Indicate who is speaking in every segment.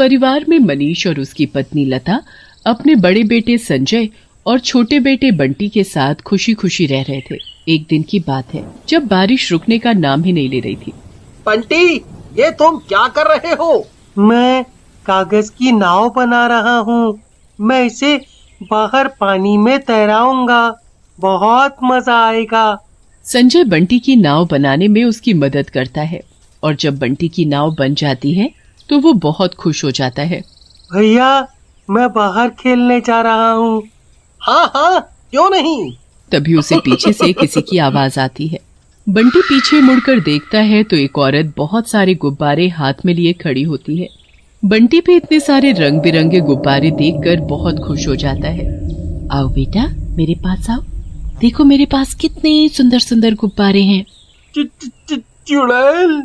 Speaker 1: परिवार में मनीष और उसकी पत्नी लता अपने बड़े बेटे संजय और छोटे बेटे बंटी के साथ खुशी खुशी रह रहे थे। एक दिन की बात है जब बारिश रुकने का नाम ही नहीं ले रही थी।
Speaker 2: बंटी, ये तुम क्या कर रहे हो?
Speaker 3: मैं कागज की नाव बना रहा हूँ। मैं इसे बाहर पानी में तैराऊंगा, बहुत मजा आएगा।
Speaker 1: संजय बंटी की नाव बनाने में उसकी मदद करता है और जब बंटी की नाव बन जाती है तो वो बहुत खुश हो जाता है।
Speaker 3: भैया, मैं बाहर खेलने जा रहा हूँ।
Speaker 2: हाँ हाँ, क्यों नहीं।
Speaker 1: तभी उसे पीछे से किसी की आवाज आती है। बंटी पीछे मुड़कर देखता है तो एक औरत बहुत सारे गुब्बारे हाथ में लिए खड़ी होती है। बंटी पे इतने सारे रंग बिरंगे गुब्बारे देखकर बहुत खुश हो जाता है। आओ बेटा, मेरे पास आओ, देखो मेरे पास कितने सुंदर सुंदर गुब्बारे हैं।
Speaker 2: चुड़ैल,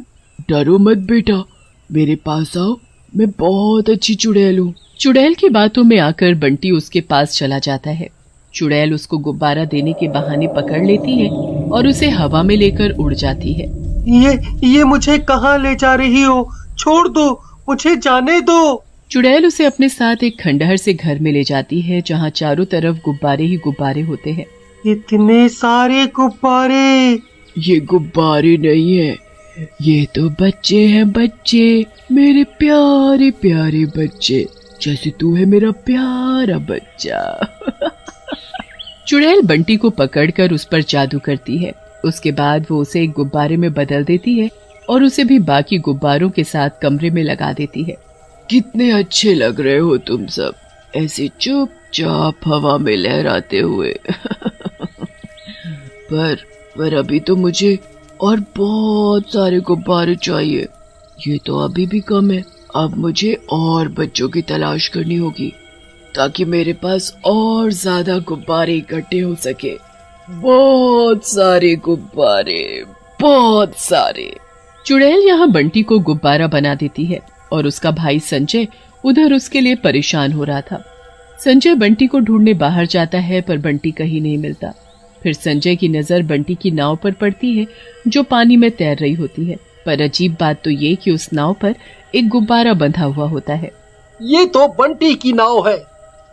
Speaker 1: डरो मत बेटा, मेरे पास आओ, मैं बहुत अच्छी चुड़ैल हूँ। चुड़ैल की बातों में आकर बंटी उसके पास चला जाता है। चुड़ैल उसको गुब्बारा देने के बहाने पकड़ लेती है और उसे हवा में लेकर उड़ जाती है।
Speaker 3: ये मुझे कहाँ ले जा रही हो? छोड़ दो, मुझे जाने दो।
Speaker 1: चुड़ैल उसे अपने साथ एक खंडहर से घर में ले जाती है जहाँ चारों तरफ गुब्बारे ही गुब्बारे होते हैं।
Speaker 3: इतने सारे गुब्बारे।
Speaker 1: ये गुब्बारे नहीं है, ये तो बच्चे हैं, बच्चे, मेरे प्यारे प्यारे बच्चे, जैसे तू है मेरा प्यारा बच्चा। चुड़ैल बंटी को पकड़कर उस पर जादू करती है। उसके बाद वो उसे एक गुब्बारे में बदल देती है और उसे भी बाकी गुब्बारों के साथ कमरे में लगा देती है। कितने अच्छे लग रहे हो तुम सब, ऐसे चुपचाप हवा में लहराते हुए। पर अभी तो मुझे और बहुत सारे गुब्बारे चाहिए। ये तो अभी भी कम है। अब मुझे और बच्चों की तलाश करनी होगी ताकि मेरे पास और ज्यादा गुब्बारे इकट्ठे हो सके। बहुत सारे गुब्बारे, बहुत सारे। चुड़ैल यहाँ बंटी को गुब्बारा बना देती है और उसका भाई संजय उधर उसके लिए परेशान हो रहा था। संजय बंटी को ढूंढने बाहर जाता है पर बंटी कहीं नहीं मिलता। फिर संजय की नजर बंटी की नाव पर पड़ती है जो पानी में तैर रही होती है। पर अजीब बात तो ये कि उस नाव पर एक गुब्बारा बंधा हुआ होता है।
Speaker 2: ये तो बंटी की नाव है,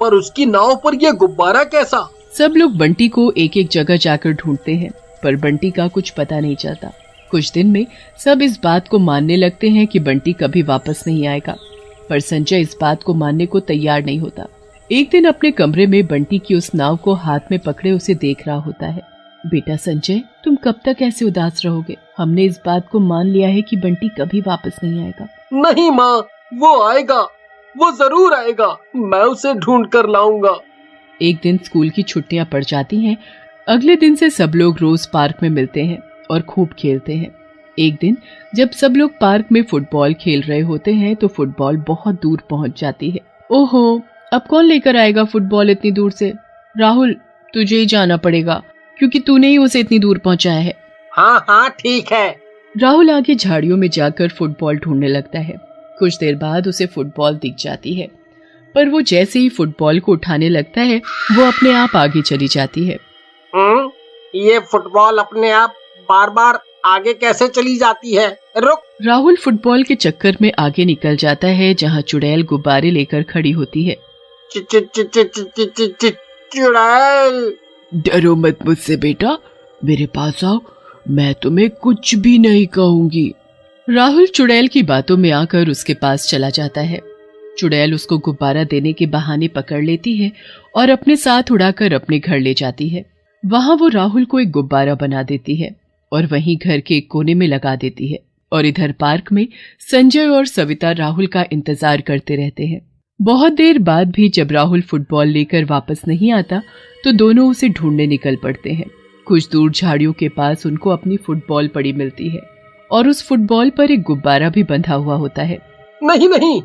Speaker 2: पर उसकी नाव पर ये गुब्बारा कैसा?
Speaker 1: सब लोग बंटी को एक एक जगह जाकर ढूंढते हैं पर बंटी का कुछ पता नहीं चलता। कुछ दिन में सब इस बात को मानने लगते हैं कि बंटी कभी वापस नहीं आएगा, पर संजय इस बात को मानने को तैयार नहीं होता। एक दिन अपने कमरे में बंटी की उस नाव को हाथ में पकड़े उसे देख रहा होता है। बेटा संजय, तुम कब तक ऐसे उदास रहोगे? हमने इस बात को मान लिया है कि बंटी कभी वापस नहीं आएगा।
Speaker 2: नहीं माँ, वो आएगा, वो जरूर आएगा। मैं उसे ढूंढ कर लाऊंगा।
Speaker 1: एक दिन स्कूल की छुट्टियां पड़ जाती हैं। अगले दिन से सब लोग रोज पार्क में मिलते हैं और खूब खेलते हैं। एक दिन जब सब लोग पार्क में फुटबॉल खेल रहे होते हैं तो फुटबॉल बहुत दूर पहुंच जाती है। ओहो, अब कौन लेकर आएगा फुटबॉल इतनी दूर से? राहुल, तुझे ही जाना पड़ेगा क्योंकि तूने ही उसे इतनी दूर पहुंचाया है।
Speaker 2: हाँ हाँ ठीक है।
Speaker 1: राहुल आगे झाड़ियों में जाकर फुटबॉल ढूंढने लगता है। कुछ देर बाद उसे फुटबॉल दिख जाती है, पर वो जैसे ही फुटबॉल को उठाने लगता है वो अपने आप आगे चली जाती है।
Speaker 2: ये फुटबॉल अपने आप बार बार आगे कैसे चली जाती है? रुक।
Speaker 1: राहुल फुटबॉल के चक्कर में आगे निकल जाता है जहाँ चुड़ैल गुब्बारे लेकर खड़ी होती है।
Speaker 2: चुड़ैल,
Speaker 1: डरो मत मुझसे बेटा, मेरे पास आओ, मैं तुम्हें कुछ भी नहीं कहूंगी। राहुल चुड़ैल की बातों में आकर उसके पास चला जाता है। चुड़ैल उसको गुब्बारा देने के बहाने पकड़ लेती है और अपने साथ उड़ाकर अपने घर ले जाती है। वहां वो राहुल को एक गुब्बारा बना देती है और वहीं घर के एक कोने में लगा देती है। और इधर पार्क में संजय और सविता राहुल का इंतजार करते रहते हैं। बहुत देर बाद भी जब राहुल फुटबॉल लेकर वापस नहीं आता तो दोनों उसे ढूंढने निकल पड़ते हैं। कुछ दूर झाड़ियों के पास उनको अपनी फुटबॉल पड़ी मिलती है और उस फुटबॉल पर एक गुब्बारा भी बंधा हुआ होता है।
Speaker 2: नहीं नहीं,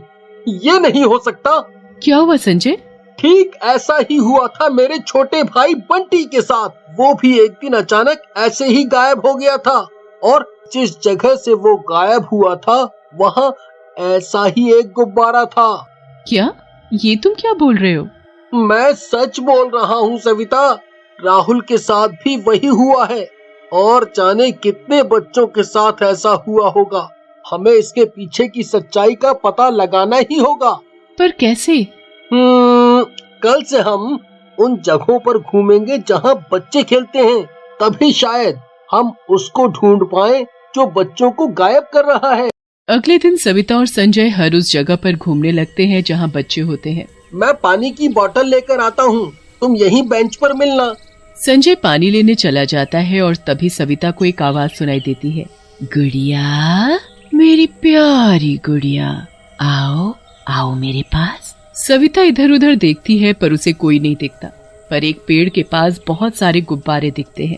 Speaker 2: ये नहीं हो सकता।
Speaker 1: क्या हुआ संजय?
Speaker 2: ठीक ऐसा ही हुआ था मेरे छोटे भाई बंटी के साथ। वो भी एक दिन अचानक ऐसे ही गायब हो गया था और जिस जगह से वो गायब हुआ था वहाँ ऐसा ही एक गुब्बारा था।
Speaker 1: क्या? ये तुम क्या बोल रहे हो?
Speaker 2: मैं सच बोल रहा हूँ सविता, राहुल के साथ भी वही हुआ है और जाने कितने बच्चों के साथ ऐसा हुआ होगा। हमें इसके पीछे की सच्चाई का पता लगाना ही होगा।
Speaker 1: पर कैसे?
Speaker 2: कल से हम उन जगहों पर घूमेंगे जहाँ बच्चे खेलते हैं, तभी शायद हम उसको ढूंढ पाएं जो बच्चों को गायब कर रहा है।
Speaker 1: अगले दिन सविता और संजय हर उस जगह पर घूमने लगते हैं जहाँ बच्चे होते हैं।
Speaker 2: मैं पानी की बोतल लेकर आता हूँ, तुम यहीं बेंच पर मिलना।
Speaker 1: संजय पानी लेने चला जाता है और तभी सविता को एक आवाज सुनाई देती है। गुड़िया, मेरी प्यारी गुड़िया, आओ आओ मेरे पास। सविता इधर उधर देखती है पर उसे कोई नहीं दिखता, पर एक पेड़ के पास बहुत सारे गुब्बारे दिखते हैं।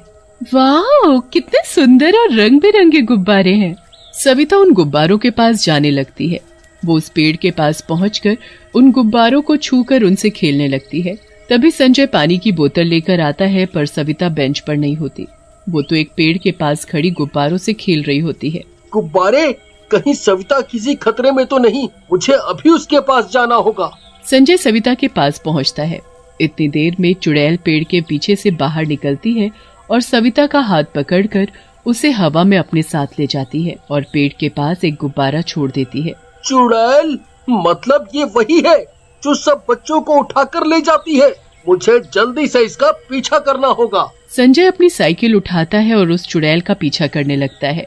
Speaker 1: वाह, कितने सुंदर और रंग बिरंगे गुब्बारे हैं। सविता उन गुब्बारों के पास जाने लगती है। वो उस पेड़ के पास पहुंचकर उन गुब्बारों को छूकर उनसे खेलने लगती है। तभी संजय पानी की बोतल लेकर आता है, पर सविता बेंच पर नहीं होती। वो तो एक पेड़ के पास खड़ी गुब्बारों से खेल रही होती है।
Speaker 2: गुब्बारे, कहीं सविता किसी खतरे में तो नहीं? मुझे अभी उसके पास जाना होगा।
Speaker 1: संजय सविता के पास पहुंचता है। इतनी देर में चुड़ैल पेड़ के पीछे से बाहर निकलती है और सविता का हाथ पकड़कर उसे हवा में अपने साथ ले जाती है और पेड़ के पास एक गुब्बारा छोड़ देती है।
Speaker 2: चुड़ैल, मतलब ये वही है जो सब बच्चों को उठाकर ले जाती है। मुझे जल्दी से इसका पीछा करना होगा।
Speaker 1: संजय अपनी साइकिल उठाता है और उस चुड़ैल का पीछा करने लगता है।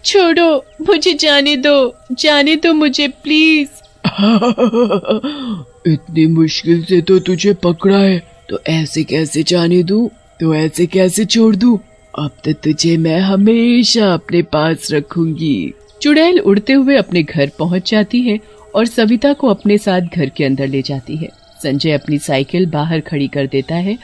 Speaker 1: छोड़ो, मुझे जाने दो मुझे प्लीज।
Speaker 4: इतनी मुश्किल से तो तुझे पकड़ा है, तो ऐसे कैसे जाने दूं? तो ऐसे कैसे छोड़ दूं? अब तो तुझे मैं हमेशा अपने पास रखूंगी।
Speaker 1: चुड़ैल उड़ते हुए अपने घर पहुंच जाती है और सविता को अपने साथ घर के अंदर ले जाती है। संजय अपनी साइकिल बाहर खड़ी कर देता है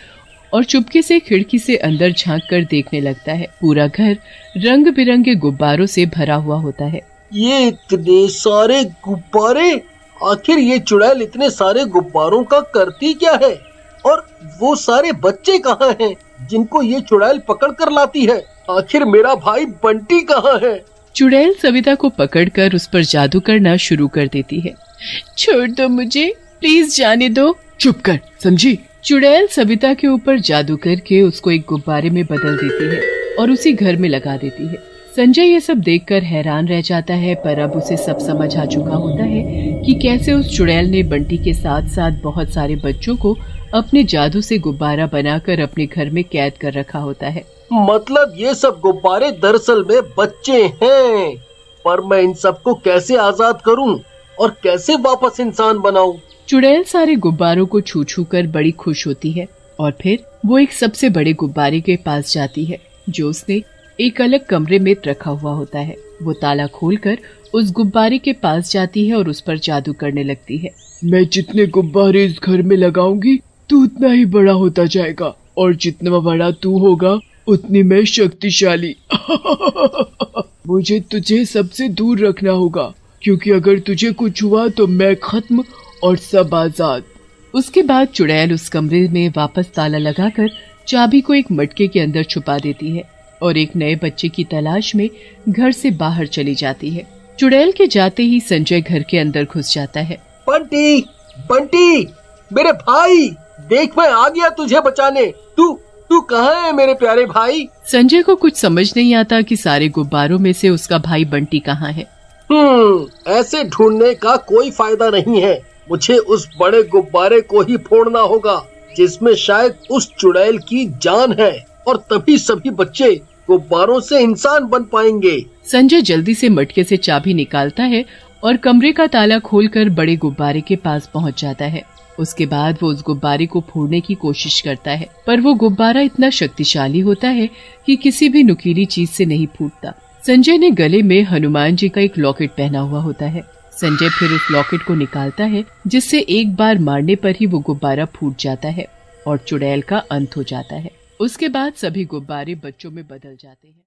Speaker 1: और चुपके से खिड़की से अंदर झांक कर देखने लगता है। पूरा घर रंग बिरंगे गुब्बारों से भरा हुआ होता है।
Speaker 2: ये इतने सारे गुब्बारे, आखिर ये चुड़ैल इतने सारे गुब्बारों का करती क्या है? और वो सारे बच्चे कहाँ हैं जिनको ये चुड़ैल पकड़ कर लाती है? आखिर मेरा भाई बंटी कहाँ है?
Speaker 1: चुड़ैल सविता को पकड़कर उस पर जादू करना शुरू कर देती है। छोड़ दो मुझे, प्लीज जाने दो।
Speaker 4: चुप कर, समझी?
Speaker 1: चुड़ैल सविता के ऊपर जादू करके उसको एक गुब्बारे में बदल देती है और उसी घर में लगा देती है। संजय ये सब देखकर हैरान रह जाता है, पर अब उसे सब समझ आ चुका होता है कि कैसे उस चुड़ैल ने बंटी के साथ साथ बहुत सारे बच्चों को अपने जादू से गुब्बारा बनाकर अपने घर में कैद कर रखा होता है।
Speaker 2: मतलब ये सब गुब्बारे दरअसल में बच्चे हैं, पर मैं इन सबको कैसे आजाद करूं और कैसे वापस इंसान बनाऊं?
Speaker 1: चुड़ैल सारे गुब्बारों को छू छू कर बड़ी खुश होती है और फिर वो एक सबसे बड़े गुब्बारे के पास जाती है जो उसने एक अलग कमरे में रखा हुआ होता है। वो ताला खोलकर उस गुब्बारे के पास जाती है और उस पर जादू करने लगती है।
Speaker 4: मैं जितने गुब्बारे इस घर में लगाऊंगी तू उतना ही बड़ा होता जाएगा, और जितना बड़ा तू होगा उतनी मैं शक्तिशाली। मुझे तुझे सबसे दूर रखना होगा, क्योंकि अगर तुझे कुछ हुआ तो मैं खत्म और सब आजाद।
Speaker 1: उसके बाद चुड़ैल उस कमरे में वापस ताला लगाकर चाबी को एक मटके के अंदर छुपा देती है और एक नए बच्चे की तलाश में घर से बाहर चली जाती है। चुड़ैल के जाते ही संजय घर के अंदर घुस जाता है।
Speaker 2: बंटी, बंटी, मेरे भाई, देख मैं आ गया तुझे बचाने। तू कहाँ है मेरे प्यारे भाई?
Speaker 1: संजय को कुछ समझ नहीं आता कि सारे गुब्बारों में से उसका भाई बंटी कहाँ है।
Speaker 2: ऐसे ढूंढने का कोई फायदा नहीं है। मुझे उस बड़े गुब्बारे को ही फोड़ना होगा जिसमें शायद उस चुड़ैल की जान है, और तभी सभी बच्चे गुब्बारों से इंसान बन पाएंगे।
Speaker 1: संजय जल्दी से मटके से चाबी निकालता है और कमरे का ताला खोलकर बड़े गुब्बारे के पास पहुंच जाता है। उसके बाद वो उस गुब्बारे को फोड़ने की कोशिश करता है, पर वो गुब्बारा इतना शक्तिशाली होता है कि किसी भी नुकीली चीज से नहीं फूटता। संजय ने गले में हनुमान जी का एक लॉकेट पहना हुआ होता है। संजय फिर उस लॉकेट को निकालता है, जिससे एक बार मारने पर ही वो गुब्बारा फूट जाता है और चुड़ैल का अंत हो जाता है। उसके बाद सभी गुब्बारे बच्चों में बदल जाते हैं।